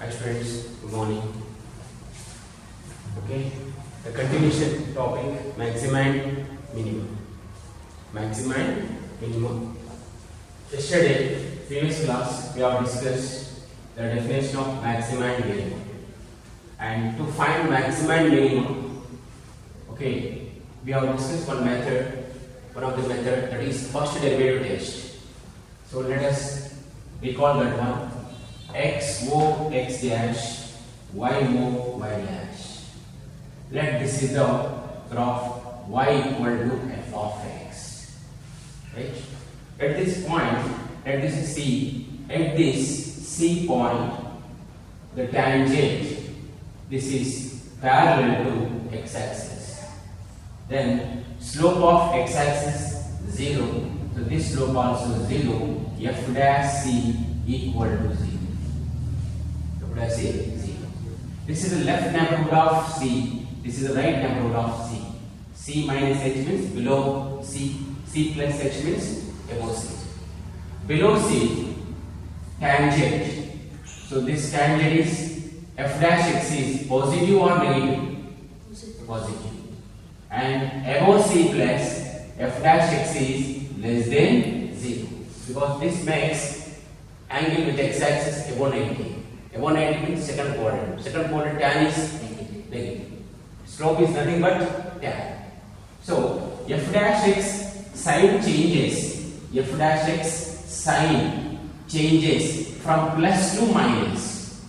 Hi students, good morning. Okay, the continuation topic maximum and minimum. Maximum and minimum. Yesterday, previous class, we have discussed the definition of maximum and minimum. And to find maximum and minimum, okay, we have discussed one of the method that is first derivative test. So let us recall that one. X more x dash, y more y dash. Let this is the graph y equal to f of x. Right? At this point, at this C point, the tangent, this is parallel to x-axis. Then slope of x-axis 0. So this slope also 0. F dash c equal to 0. Let's say 0. This is the left neighborhood of C. This is the right neighborhood of C. C minus H means below C. C plus H means above C. Below C, tangent. So this tangent is f dash x is positive or negative? Positive. And above C plus f dash x is less than 0. Because this makes angle with x axis above 90. Above 90 means second quadrant. Second quadrant tan is negative. Slope is nothing but tan. So f dash x sign changes. F dash x sign changes from plus to minus.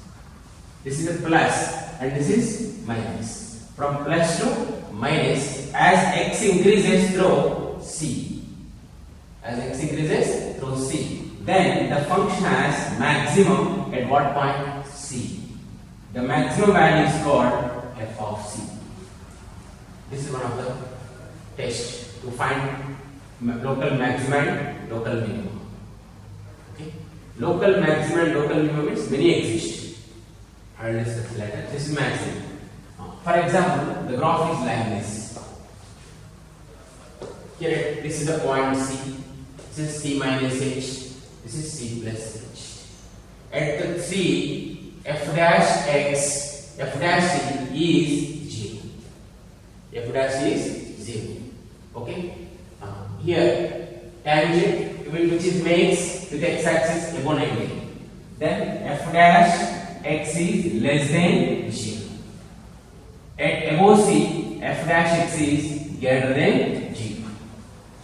This is a plus and this is minus. From plus to minus as x increases through C. As x increases through C. Then the function has maximum at what point? C. The maximum value is called f of C. This is one of the tests to find local maximum and local minimum. Okay. Local maximum and local minimum means many exist. I will discuss later. This is maximum. For example, the graph is like this. Here, this is the point C. This is C minus H. This is C plus H. At the C, f dash x, f dash c is 0. F dash is 0. Okay. Here, tangent which is makes with x axis above 90. Then f dash x is less than 0. At above C, f dash x is greater than 0.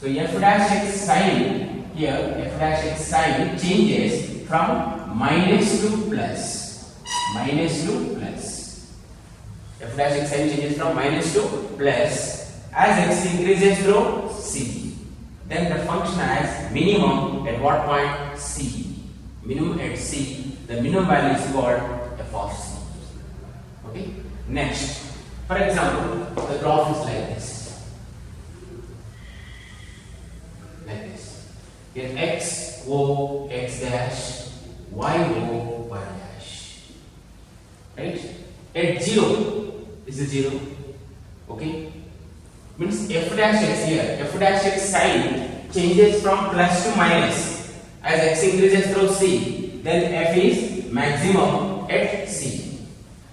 So f dash x sign here, f dash x sign changes from minus to plus. Minus to plus. F dash x sign changes from minus to plus as x increases through C. Then the function has minimum at what point? C. Minimum at C. The minimum value is called f of C. Okay. Next, for example, the graph is like this. Here x o x dash, y o y dash. Right? At 0, this is 0. Okay? Means f dash x here, f dash x sign changes from plus to minus as x increases through C. Then f is maximum at C.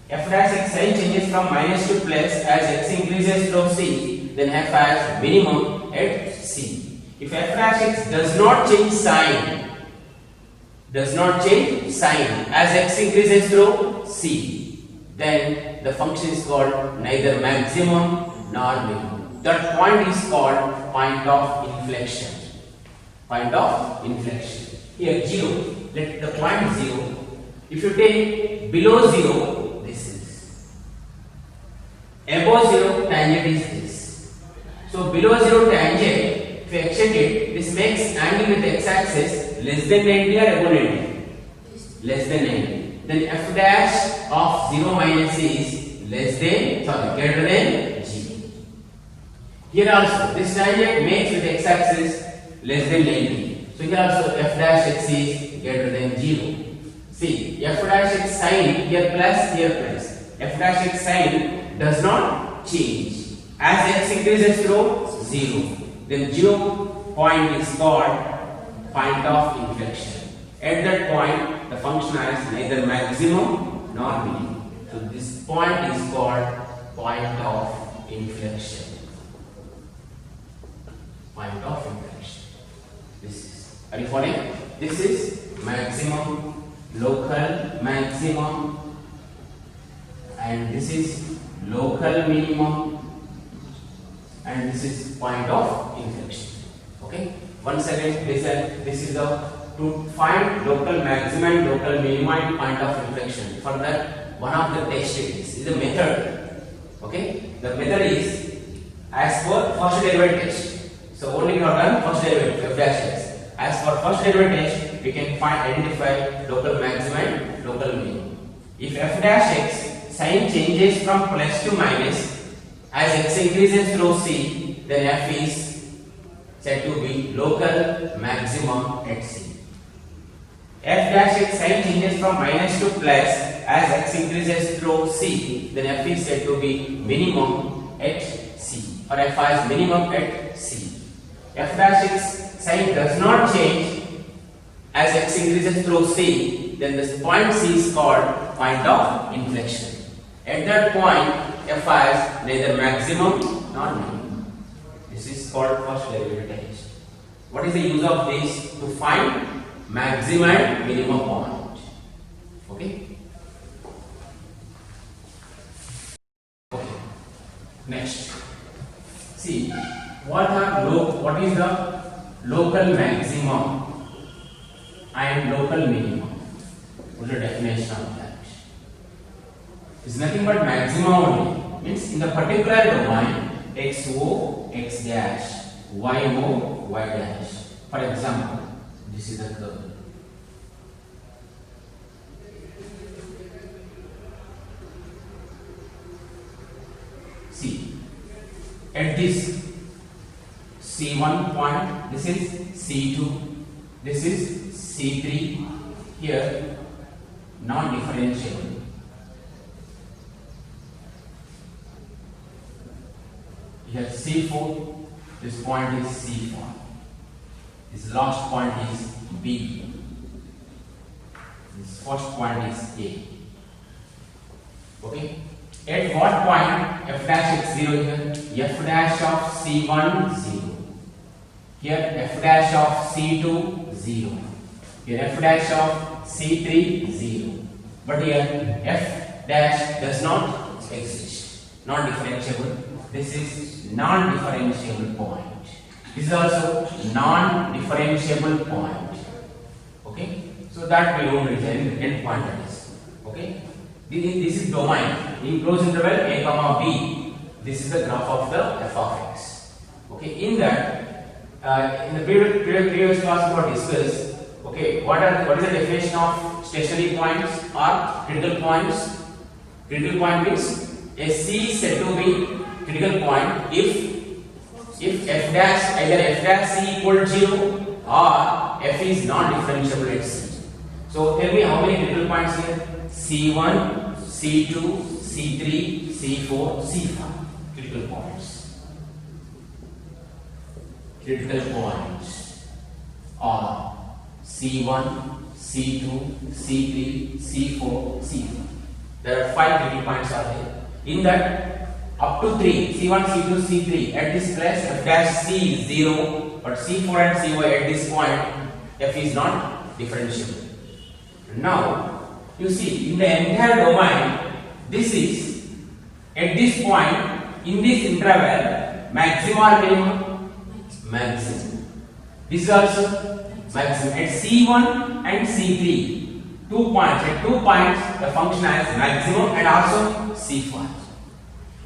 F dash x sign changes from minus to plus as x increases through C. Then f has minimum at C. If f dash x does not change sign as x increases through C, then the function is called neither maximum nor minimum. That point is called point of inflection. Point of inflection. Here 0, let the point 0. If you take below 0, this is. Above 0, tangent is this. So below 0 tangent, if you extend it, this makes angle with x-axis less than 90 or above 90? Less than 90. Then f dash of 0 minus is greater than 0. Here also, this tangent makes with x-axis less than 90. So here also f dash x is greater than 0. See, f dash x sign here plus. F dash x sign does not change as x increases through 0. Then 0 point is called point of inflection. At that point, the function has neither maximum nor minimum. So this point is called point of inflection. Point of inflection. This is, are you following? This is maximum, local maximum, and this is local minimum, and this is point of inflection. Okay. Once again, listen. This is the to find local maximum and local minimum and point of inflection. For that, one of the test is a method. Okay. The method is as per first derivative test. So only we have done first derivative f dash x. As for first derivative test, we can identify local maximum and local minimum. If f dash x sign changes from plus to minus as x increases through c, then f is said to be local maximum at c. F dash x sign changes from minus to plus as x increases through c, then f is said to be minimum at c, or f is minimum at c. F dash x sign does not change as x increases through c, then this point c is called point of inflection. At that point, f is neither maximum nor minimum. This is called first derivative test. What is the use of this? To find maximum and minimum point. Okay. Okay. Next, see what is the local maximum and local minimum? What is the definition of that? It's nothing but maximum only. Means in the particular domain xo, x dash, yo, y dash. For example, this is the curve. See, at this C1 point, this is C2, this is C3, here non-differentiable. Here C4, this point is C4. This last point is B. This first point is A. Okay. At what point f dash x 0 here? F dash of C1 0. Here f dash of C2 0. Here f dash of C3 0. But here f dash does not exist. Non-differentiable. This is non-differentiable point. This is also non-differentiable point. Okay, so that we don't return end point that is. Okay, this is domain in closed interval a comma b. This is the graph of the f of x. Okay, in that in the previous class we have discussed. Okay, what is the definition of stationary points or critical points? Critical point means a C is said to be critical point if f dash either f dash c equal to 0 or f is non-differentiable at c. So tell me how many critical points here? C1, C2, C3, C4, C5 critical points. Critical points are C1, C2, C3, C4, C5. There are 5 critical points are here. In that up to 3, C1, C2, C3, at this place f dash c is 0, but C4 and Cy at this point f is not differentiable. Now you see in the entire domain, this is at this point in this interval maximum or minimum? Maximum. This is also maximum at C1 and C3. 2 points. At 2 points the function has maximum and also C5.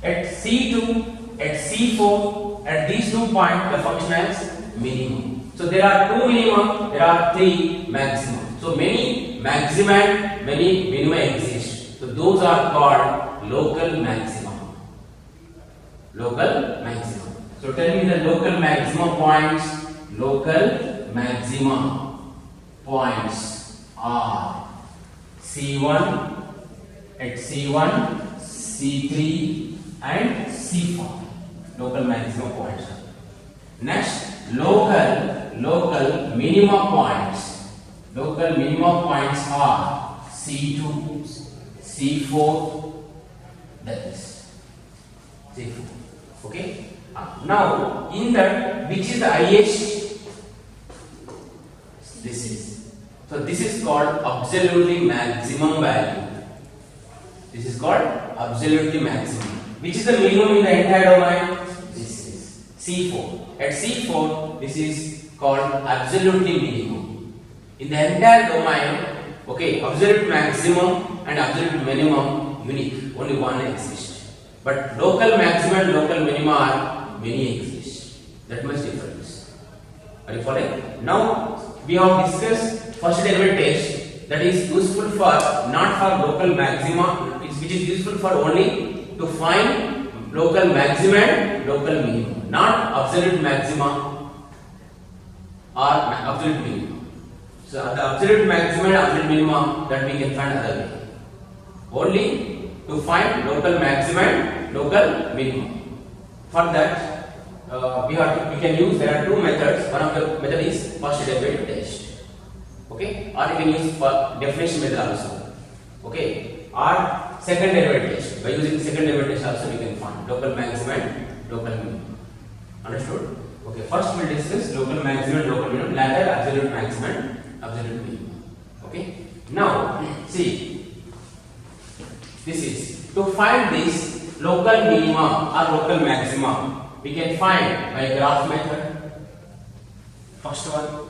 At C2, at C4, at these 2 points the function has minimum. So there are 2 minimum, there are 3 maximum. So many maximum, many minimum exist. So those are called local maximum. Local maximum. So tell me the local maximum points. Local maximum points are C1, at C1, C3 and C4. Local maximum points. Next, local minimum points. Local minimum points are C2, C C4, that is C4. Okay. Now in that, which is the highest? This is. So this is called absolutely maximum value. This is called absolutely maximum. Which is the minimum in the entire domain? This is C4. At C4, this is called absolutely minimum. In the entire domain, okay, absolute maximum and absolute minimum unique. Only one exists. But local maximum and local minima are many exist. That much difference. Are you following? Now we have discussed first derivative test, that is useful for not for local maxima, which is useful for only to find local maximum and local minimum, not absolute maxima or absolute minimum. So the absolute maximum and absolute minimum that we can find other way. Only to find local maximum and local minimum. For that, we can use, there are two methods. One of the method is first derivative test. Okay, or you can use for definition method also. Okay, or second derivative test. By using second derivative test also we can find local maximum and local minimum. Understood? Okay, first we will discuss local maximum and local minimum, later absolute maximum and absolute minimum. Okay, now see, this is to find this local minima or local maxima, we can find by graph method, first one.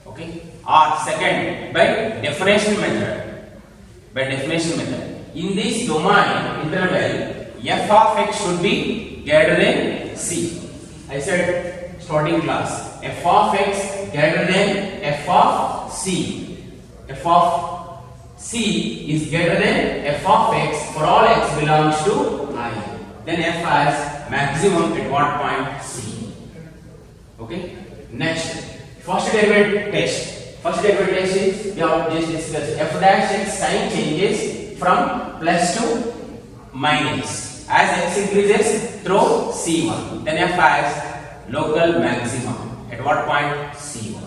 Okay, or second by definition method. By definition method, in this domain interval, f of x should be greater than c. I said starting class, f of x greater than f of c. F of c is greater than f of x for all x belongs to I. Then f has maximum at what point? C. Okay. Next, first derivative test. First derivative test is, we have just discussed, f dash x sign changes from plus to minus as x increases through c1. Then f has local maximum at what point? c1.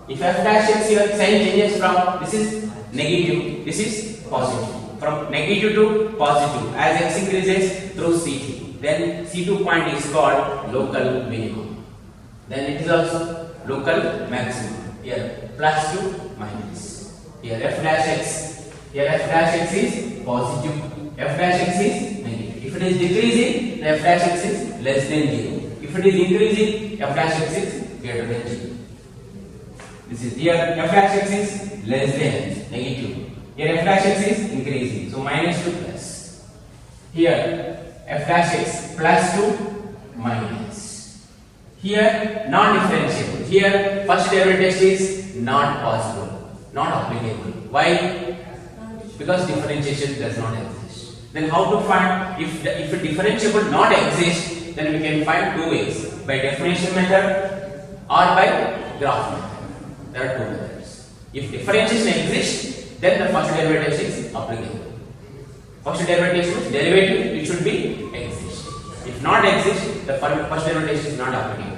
If f dash x here sign changes from, this is negative, this is positive, from negative to positive as x increases through c2, then c2 point is called local minimum. Then it is also local maximum. Here plus to minus. Here f dash x. Here f dash x is positive. F dash x is negative. If it is decreasing, then f dash x is less than 0. If it is increasing, f dash x is greater than 0. This is here f dash x is less than negative. Here f dash x is increasing. So minus to plus. Here f dash x plus to minus. Here non-differentiable. Here first derivative test is not possible, not applicable. Why? Because differentiation does not exist. Then how to find if a differentiable not exist? Then we can find two ways: by definition method or by graph method. There are two methods. If differentiation exists, then the first derivative test is applicable. First derivative test is derivative; it should be exist. If not exist, the first derivative test is not applicable.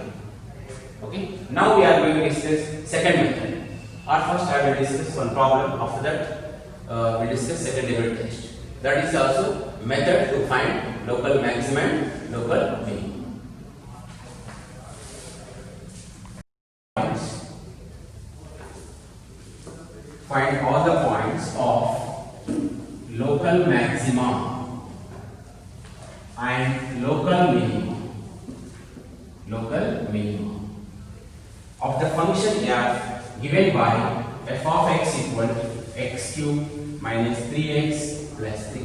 Okay. Now we are going to discuss second method. Or first I will discuss one problem. After that, we will discuss second derivative test. That is also method to find local maximum, local minimum. Find all the points of local maximum and local minimum. Local minimum of the function f given by f of x equal to x cube minus 3x plus 3.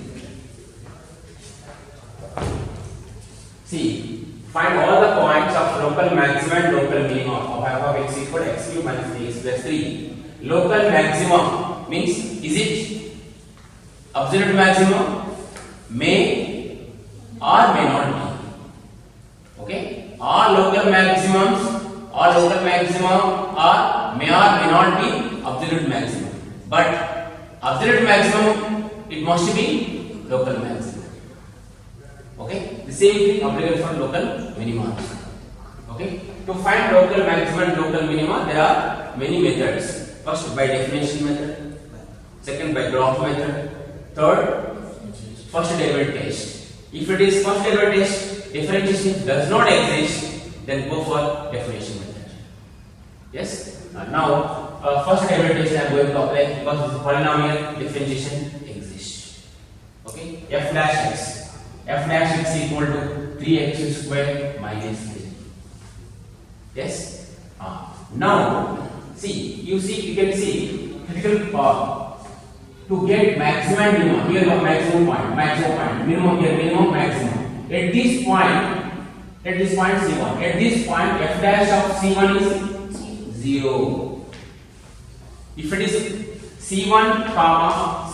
See, find all the points of local maximum and local minimum of f of x equal to x cube minus 3x plus 3. Local maximum means, is it absolute maximum? May or may not be. Okay? All local maximums or local maximum or may not be absolute maximum. But absolute maximum, it must be local maximum. Okay? The same thing applicable for local minima. Okay? To find local maximum and local minima, there are many methods. First by definition method, second by graph method, Third, first derivative test. If it is first derivative test, differentiation does not exist, then go for definition method. Yes. Now, first derivative test I am going to apply because this polynomial differentiation exists. Okay. F dash x. F dash x equal to 3x square minus 3. Yes. Now, you can see critical to get maximum and minimum. Here the maximum point, minimum here, minimum, maximum. At this point C1. At this point, f dash of C1 is 0. If it is C1,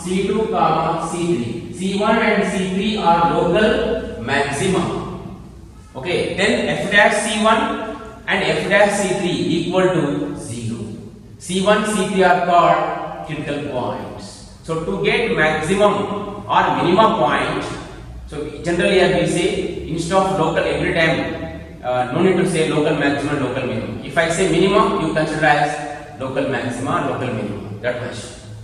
C2, C3, C1 and C3 are local maximum. Okay, then f dash C1 and f dash C3 equal to 0. C1, C3 are called critical points. So to get maximum or minimum point, so generally as we say, instead of local every time, no need to say local maximum, local minimum. If I say minimum, you consider as local maxima, local minimum. That much.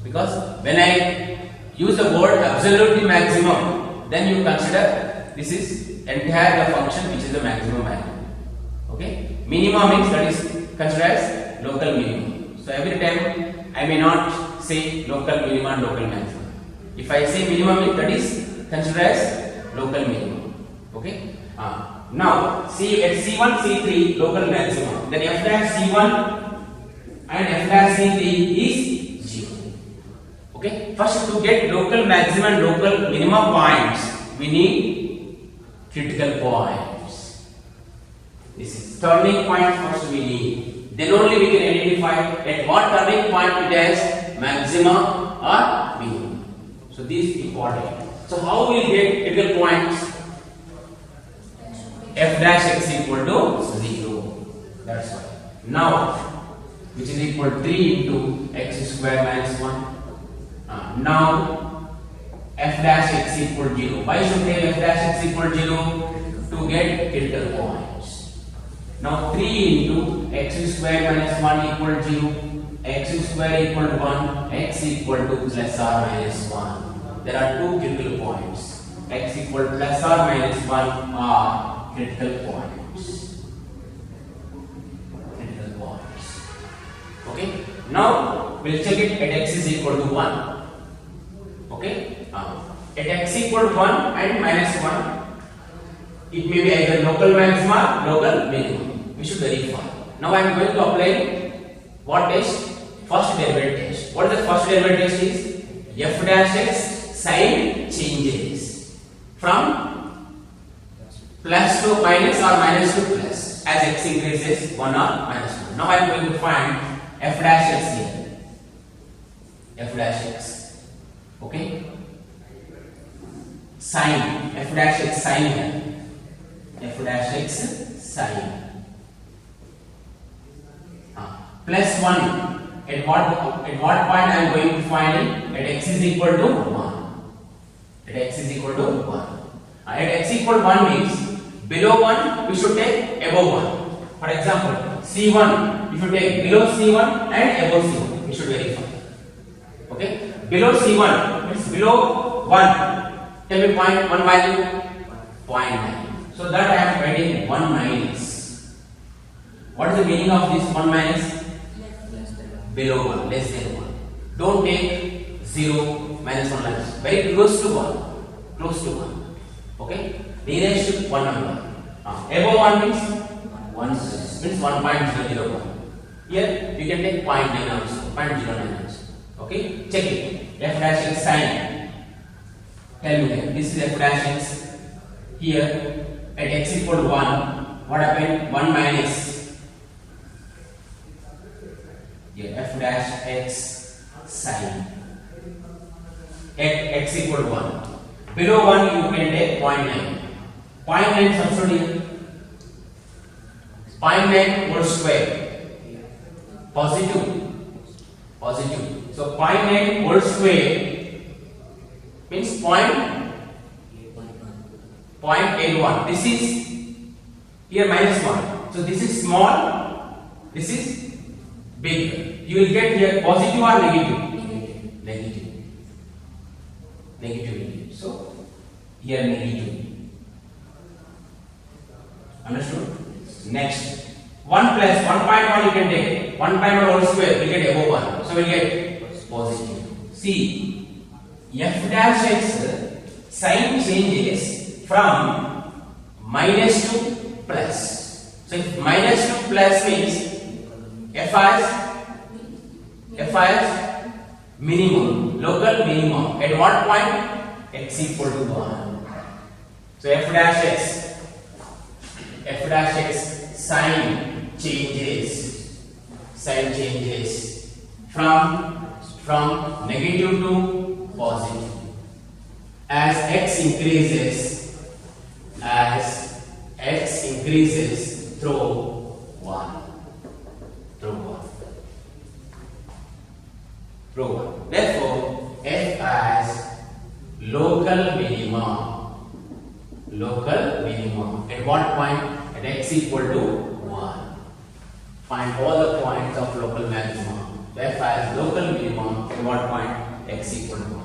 Because when I use the word absolutely maximum, then you consider this is entire the function which is the maximum value. Okay? Minimum means that is considered as local minimum. So every time I may not say local minimum, local maximum. If I say minimum, that is considered as local minimum. Okay? Now, see at C1, C3 local maximum. Then f dash C1 and f dash C3 is 0. Okay? First, to get local maximum, local minimum points, we need critical points. This is turning point first we need. Then only we can identify at what turning point it has maximum or minimum. So this is important. So how we will get critical points? F dash x equal to 0. That's why. Now, which is equal to 3 into x square minus 1. Now, f dash x equal to 0. Why should we have f dash x equal to 0? To get critical points. Now 3 into x square minus 1 equal to 0, x square equal to 1, x equal to plus or minus 1. There are two critical points. X equal to plus or minus 1 are critical points. Critical points. Okay. Now we'll check it at x is equal to 1. Okay. At x equal to 1 and minus 1. It may be either local maxima, local minimum. We should verify. Now I am going to apply what test? First derivative test. What is the first derivative test is? F dash x sign changes from plus to minus or minus to plus as x increases 1 or minus 1. Now I am going to find f dash x here. F dash x. Okay? Sign. F dash x sign here. F dash x sign plus 1 at what point I am going to find it? At x is equal to 1. At x is equal to 1. At x equal to 1 means below 1 we should take above 1. For example, C1 if you take below C1 and above C1 we should verify. Okay, below C1 means below 1. Tell me point 1 value 0.9. So that I am writing 1 minus. What is the meaning of this 1 minus? Below 1, less than 1. Don't take 0, minus 1 minus. Very close to 1. Close to 1. Okay? Nearest to 1 number. Above 1 means 1 means 1.001. Here you can take 0.9 also. 0.09 also. Okay? Check it. F dash x sign. Tell me that. This is f dash x. Here at x equal to 1, what happened? 1 minus f dash x sign at x equal to 1. Below 1 you can take 0.9. 0.9 substitute here. 0.9 whole square. Positive. Positive. So 0.9 whole square means 0.81. This is here minus 1. So this is small, this is big. You will get here positive or negative? Negative. negativity. So here negative. Understood? Next, 1 plus 1.1 you can take. 1.1 whole square will get above 1. So we will get positive. See, f dash x sign changes from minus to plus. So if minus to plus means f as minimum, local minimum. At what point? X equal to 1. So f dash x sign changes from negative to positive as x increases through 1. Therefore, f as local minimum. At what point? At x equal to 1. Find all the points of local maximum. F as local minimum. At what point? X equal to 1.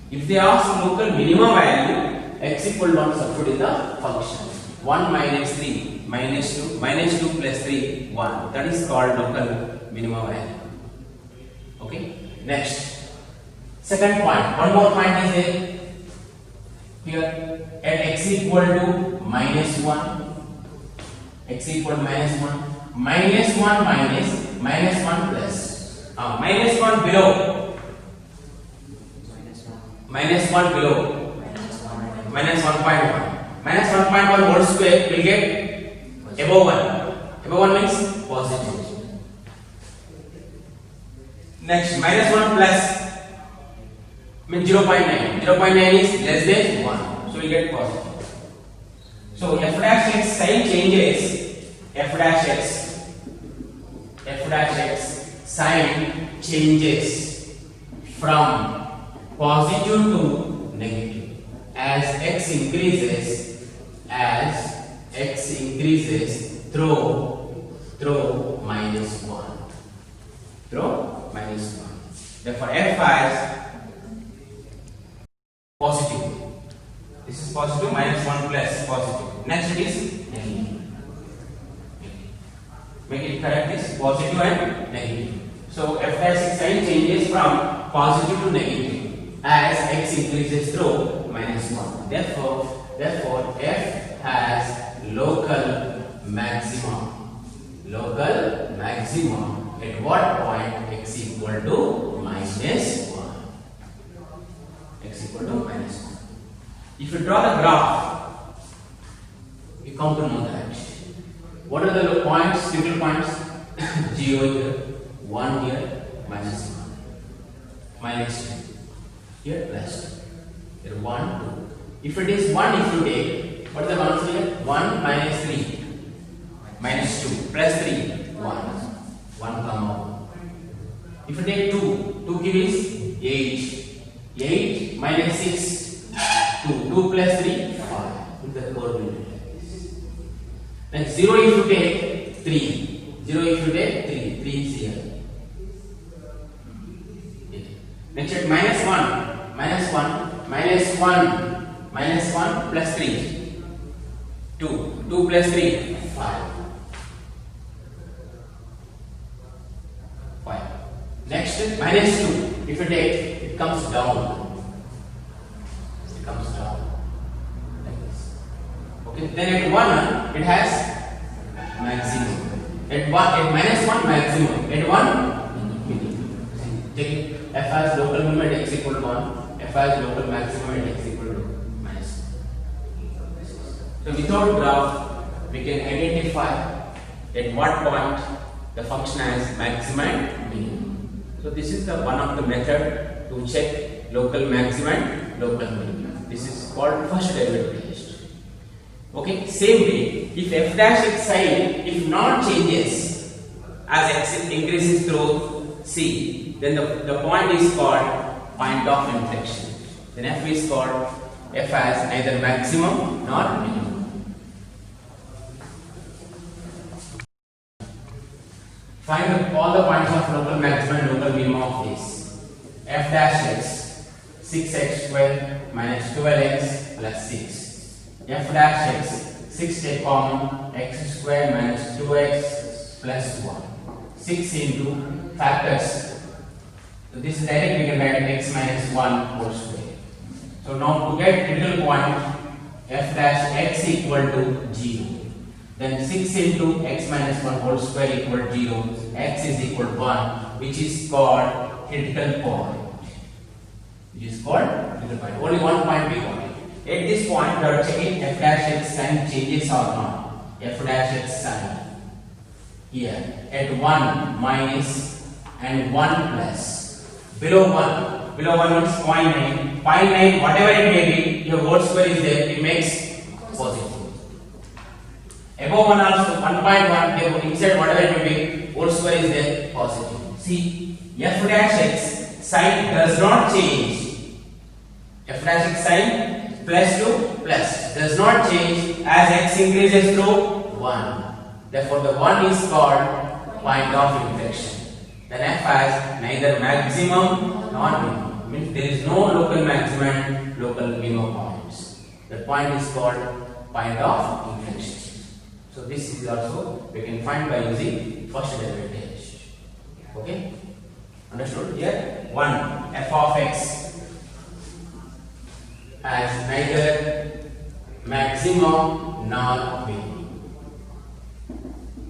If they ask local minimum value, x equal to 1, substitute in the function. 1 minus 3 minus 2 plus 3 1. That is called local minimum value. Okay. Next, second point. One more point is there. Here at x equal to minus 1. X equal to minus 1. Minus 1 minus 1 plus. Minus 1 below. Minus 1 below. Minus 1.1. Minus 1.1 whole square will get above 1. Above 1 means positive. Next, minus 1 plus means 0.9. 0.9 is less than 1. So we get positive. So f dash x sign changes. F dash x sign changes from positive to negative as x increases through minus 1. Therefore, f as positive. This is positive, minus 1 plus positive. Next it is negative. Make it correct, is positive and negative. So f dash sign changes from positive to negative as x increases through minus 1. Therefore, f has local maximum. At what point? X equal to minus 1. If you draw the graph, you come to know that. What are the points, single points? 0 here, 1 here, minus 1. Minus 2. Here, plus 2. Here, 1, 2. If it is 1, if you take, what is the answer here? 1 minus 3. Minus 2. Plus 3. 1. 1 comma 1. If you take 2, 2 gives 8. 8 minus 6. 2 plus 3, 5. With the coordinate. Then 0 if you take 3. 0 if you take 3. 3 is here. Next at minus 1 plus 3. 2. 2 plus 3, 5. 5. Next minus 2. If you take, it comes down. Okay, then at 1 it has maximum. At minus 1 maximum. At 1 minimum. Take f as local minimum at x equal to 1. F as local maximum at x equal to minus 1. So without graph, we can identify at what point the function has maximum and minimum. So this is the one of the method to check local maximum and local minimum. This is called first derivative test. Okay, same way, if f dash x sign if not changes as x increases through c, then the point is called point of inflection. Then f is called f as neither maximum nor minimum. Find all the points of local maximum and local minimum of this. F dash x 6x square minus 12x plus 6. F dash x, 6 take common, x square minus 2x plus 1. 6 into factors. So this is directly we can write x minus 1 whole square. So now to get critical point, f dash x equal to 0. Then 6 into x minus 1 whole square equal to 0. X is equal to 1, which is called critical point. Which is called critical point. Only one point we got it. At this point, we are checking f dash x sign changes or not. F dash x sign. Here, at 1 minus and 1 plus. Below 1 means 0.9. 0.9, whatever it may be, your whole square is there, it makes positive. Above 1 also, 1.1, inside whatever it may be, whole square is there, positive. See, f dash x sign does not change. F dash x sign plus to plus does not change as x increases to 1. Therefore, the 1 is called point of inflection. Then f has neither maximum nor minimum. Means there is no local maximum and local minimum points. The point is called point of inflection. So this is also we can find by using first derivative. Okay? Understood? Here 1 f of x has neither maximum nor minimum.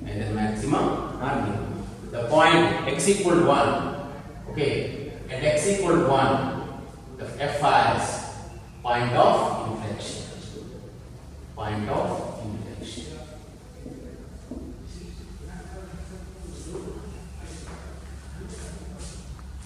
Neither maximum nor minimum. The point x equal to 1. Okay? At x equal to 1, the f has point of inflection. Point of